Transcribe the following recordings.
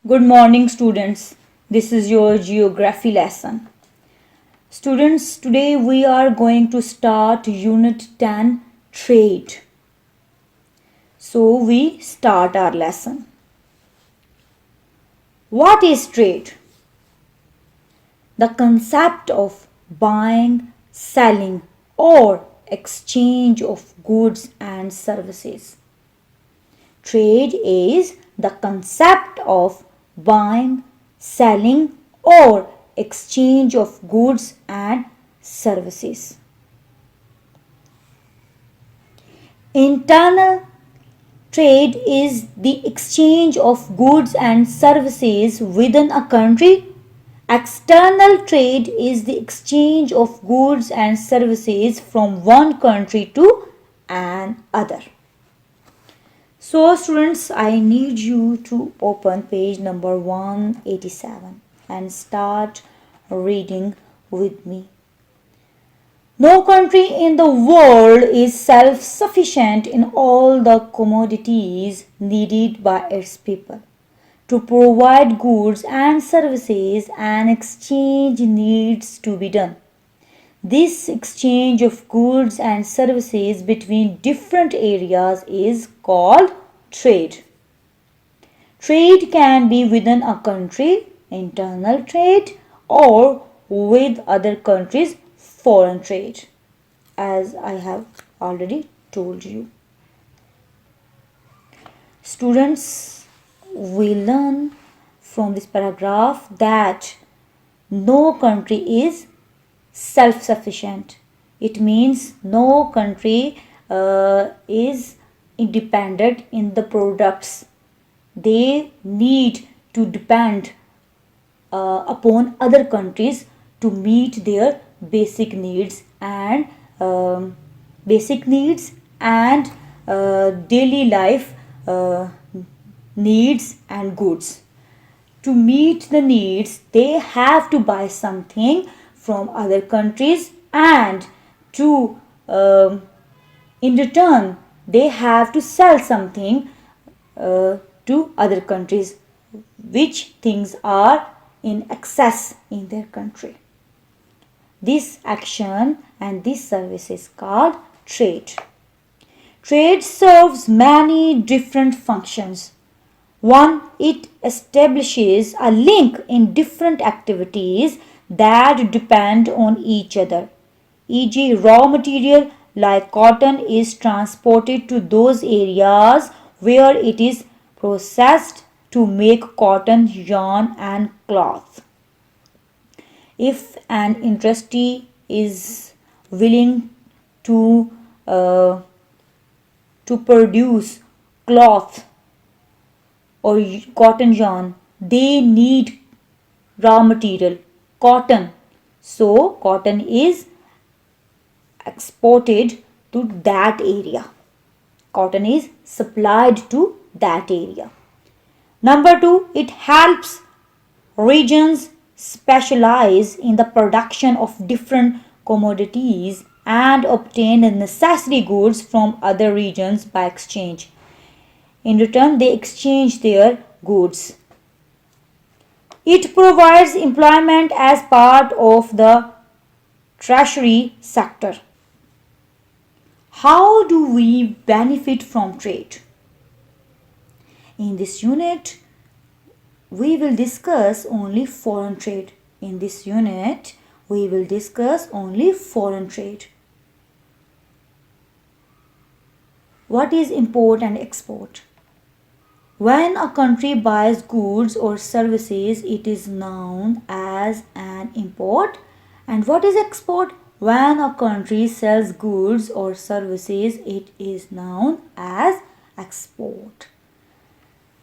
Good morning, students. This is your geography lesson. Students, today we are going to start Unit 10 Trade. So, we start our lesson. What is trade? The concept of buying, selling, or exchange of goods and services. Trade is the concept of buying, selling, or exchange of goods and services. Internal trade is the exchange of goods and services within a country. External trade is the exchange of goods and services from one country to another. So students, I need you to open page number 187 and start reading with me. No country in the world is self-sufficient in all the commodities needed by its people. To provide goods and services, an exchange needs to be done. This exchange of goods and services between different areas is called trade. Trade can be within a country, internal trade, or with other countries, foreign trade, as I have already told you. Students, we learn from this paragraph that no country is self-sufficient. It means no country is independent in the products. They need to depend upon other countries to meet their basic needs and daily life needs and goods. To meet the needs, they have to buy something from other countries, and to in return they have to sell something to other countries, which things are in excess in their country. This action and this service is called trade. Trade serves many different functions. One, it establishes a link in different activities that depend on each other. E.g., raw material like cotton is transported to those areas where it is processed to make cotton, yarn, and cloth. If an industry is willing to produce cloth or cotton yarn, they need raw material, cotton. So cotton is exported to that area. Cotton is supplied to that area. Number two, it helps regions specialize in the production of different commodities and obtain the necessary goods from other regions by exchange. In return, they exchange their goods. It provides employment as part of the tertiary sector. How do we benefit from trade? In this unit, we will discuss only foreign trade. In this unit, we will discuss only foreign trade. What is import and export? When a country buys goods or services, it is known as an import. And what is export? When a country sells goods or services, it is known as export.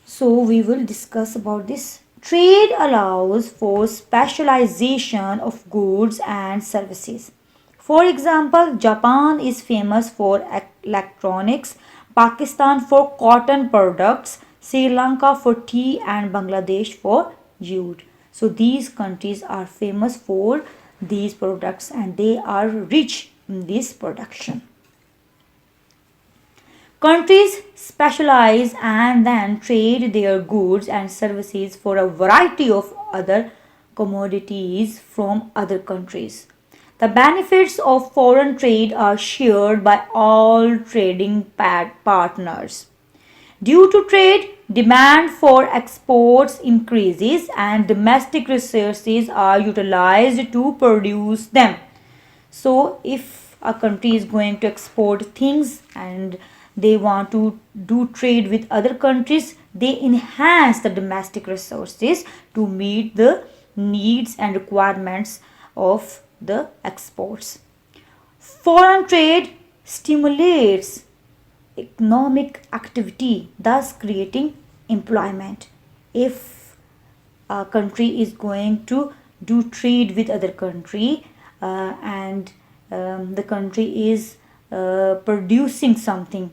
So we will discuss about this. Trade allows for specialization of goods and services. For example, Japan is famous for electronics, Pakistan for cotton products, Sri Lanka for tea, and Bangladesh for jute. So these countries are famous for these products and they are rich in this production. Countries specialize and then trade their goods and services for a variety of other commodities from other countries. The benefits of foreign trade are shared by all trading partners. Due to trade, demand for exports increases and domestic resources are utilized to produce them. So, if a country is going to export things and they want to do trade with other countries, they enhance the domestic resources to meet the needs and requirements of the exports. Foreign trade stimulates economic activity, thus creating employment. If a country is going to do trade with other country and the country is producing something,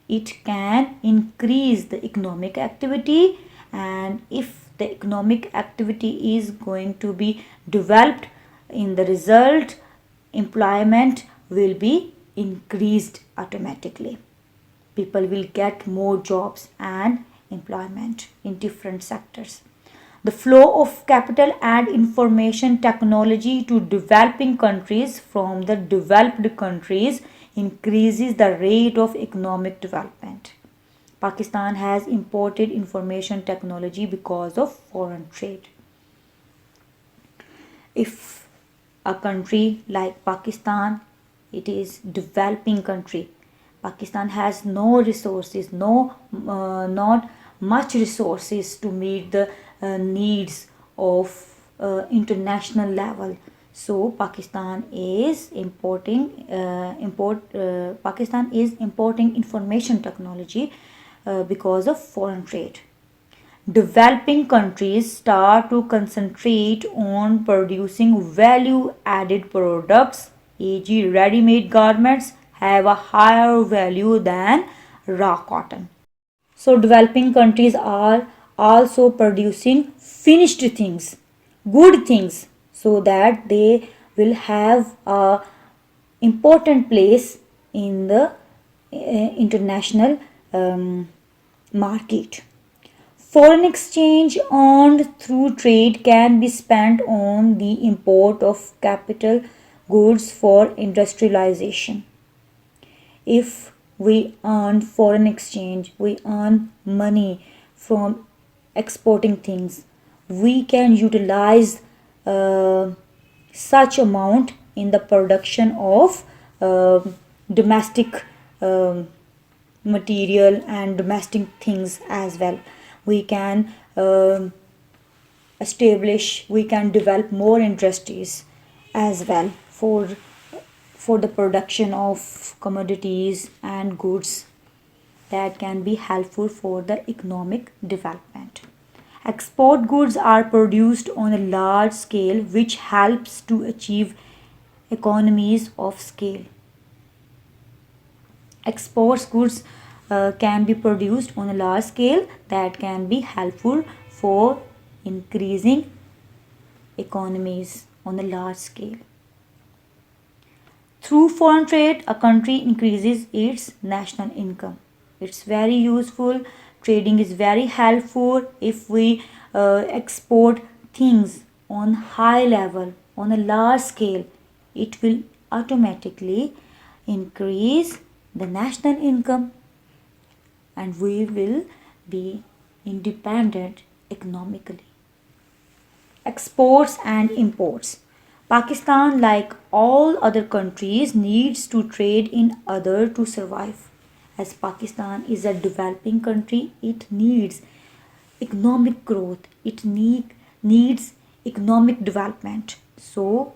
it can increase the economic activity, and if the economic activity is going to be developed, in the result employment will be increased automatically. People will get more jobs and employment in different sectors. The flow of capital and information technology to developing countries from the developed countries increases the rate of economic development. Pakistan has imported information technology because of foreign trade. If a country like Pakistan, it is developing country, Pakistan has no resources, not much resources to meet the needs of international level. So Pakistan is importing information technology because of foreign trade. Developing countries start to concentrate on producing value added products, e.g., ready made garments have a higher value than raw cotton. So, developing countries are also producing finished things, good things, so that they will have a important place in the international market. Foreign exchange earned through trade can be spent on the import of capital goods for industrialization. If we earn foreign exchange, we earn money from exporting things, we can utilize such amount in the production of domestic material and domestic things as well. We can we can develop more industries as well for the production of commodities and goods that can be helpful for the economic development. Export goods are produced on a large scale, which helps to achieve economies of scale. Exports goods can be produced on a large scale that can be helpful for increasing economies on a large scale. Through foreign trade, a country increases its national income. It's very useful. Trading is very helpful. If we export things on high level, on a large scale, it will automatically increase the national income and we will be independent economically. Exports and imports. Pakistan, like all other countries, needs to trade in order to survive. As Pakistan is a developing country, it needs economic growth, it needs economic development. So,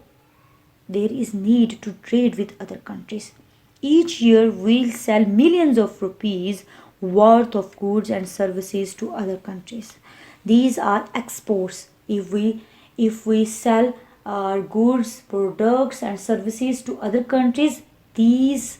there is need to trade with other countries. Each year, we'll sell millions of rupees worth of goods and services to other countries. These are exports. If we sell our goods, products, and services to other countries, these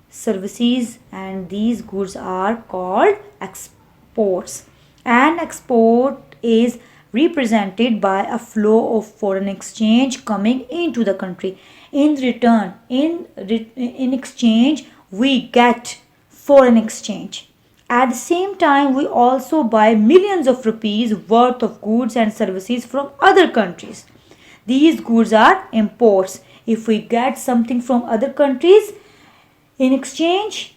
services and these goods are called exports. An export is represented by a flow of foreign exchange coming into the country. In return, in exchange, we get foreign exchange. At the same time, we also buy millions of rupees worth of goods and services from other countries. These goods are imports. If we get something from other countries in exchange,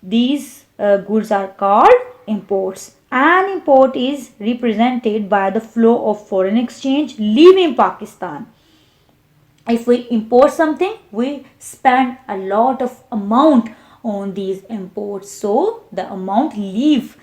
these goods are called imports. An import is represented by the flow of foreign exchange leaving Pakistan. If we import something, we spend a lot of amount on these imports, so the amount leave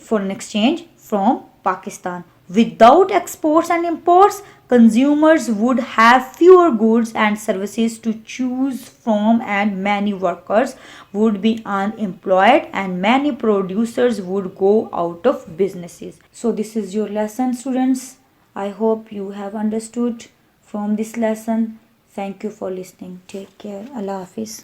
foreign exchange from Pakistan. Without exports and imports, consumers would have fewer goods and services to choose from, and many workers would be unemployed, and many producers would go out of businesses. So this is your lesson, students. I hope you have understood from this lesson. Thank you for listening. Take care. Allah Hafiz.